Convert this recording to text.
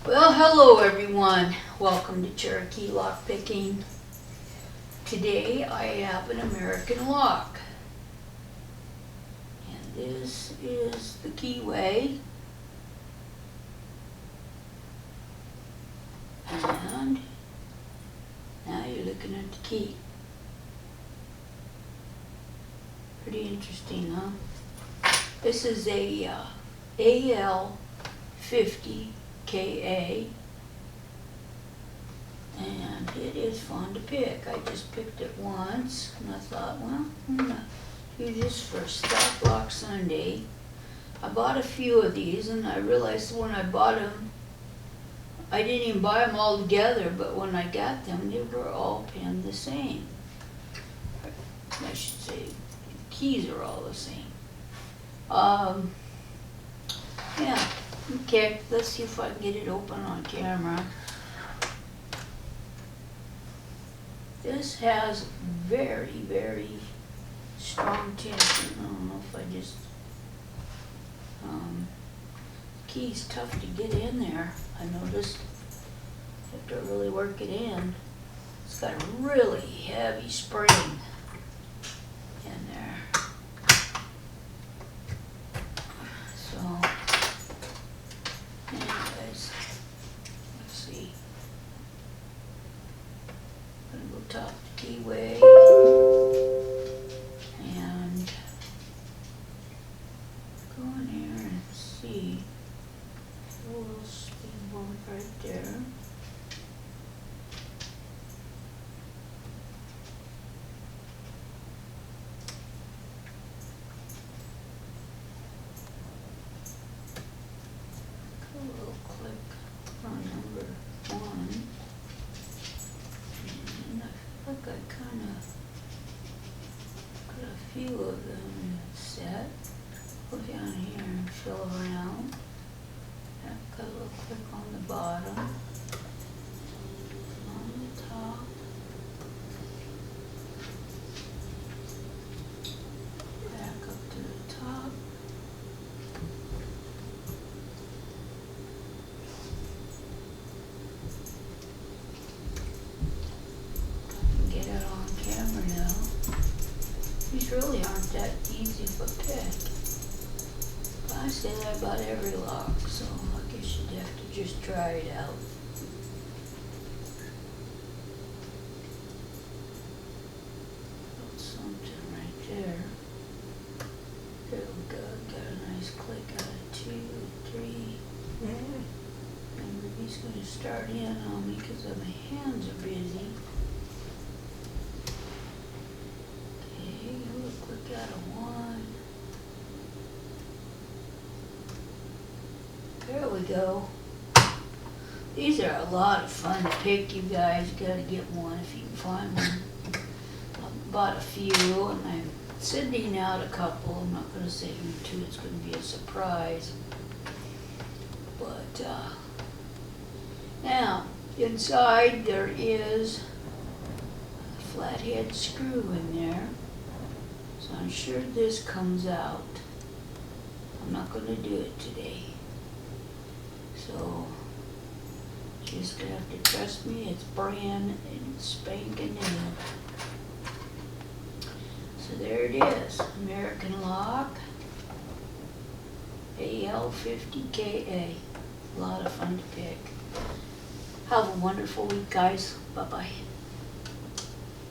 Well, hello everyone. Welcome to Cherokee Lock Picking. Today I have an American lock. And this is the keyway. And now you're looking at the key. Pretty interesting, huh? This is a AL50KA. And it is fun to pick. I just picked it once and I thought, well, I'm gonna do this for Stock Lock Sunday. I bought a few of these and I realized when I bought them, I didn't even buy them all together, but when I got them, they were all pinned the same. I should say, the keys are all the same. Yeah, okay, let's see if I can get it open on camera. This has very, very strong tension. I don't know if I just, key's tough to get in there. I noticed you have to really work it in. It's got a really heavy spring in there. So, anyways, let's see. I'm gonna go top the keyway and go in here and see a little speed bump right there. A little click on number 1. And I feel like I kind of got a few of them set. Go down here and fill around. I've got a little click on the bottom. On the top. Back up to the top. Get it on camera now. These really aren't that easy of a pick. But I say that about every lock, so I guess you'd have to just try it out. Put something right there. There we go. Got a nice click out of 2, 3. Remember, he's going to start in on me because my hands are busy. Got a 1. There we go. These are a lot of fun to pick, you guys. You gotta get one if you can find one. I bought a few and I'm sending out a couple. I'm not gonna say who to, it's gonna be a surprise. But now inside there is a flathead screw in there. So I'm sure this comes out. I'm not going to do it today. So, just going to have to trust me. It's brand and spanking new. So there it is. American lock. AL50KA. A lot of fun to pick. Have a wonderful week, guys. Bye-bye.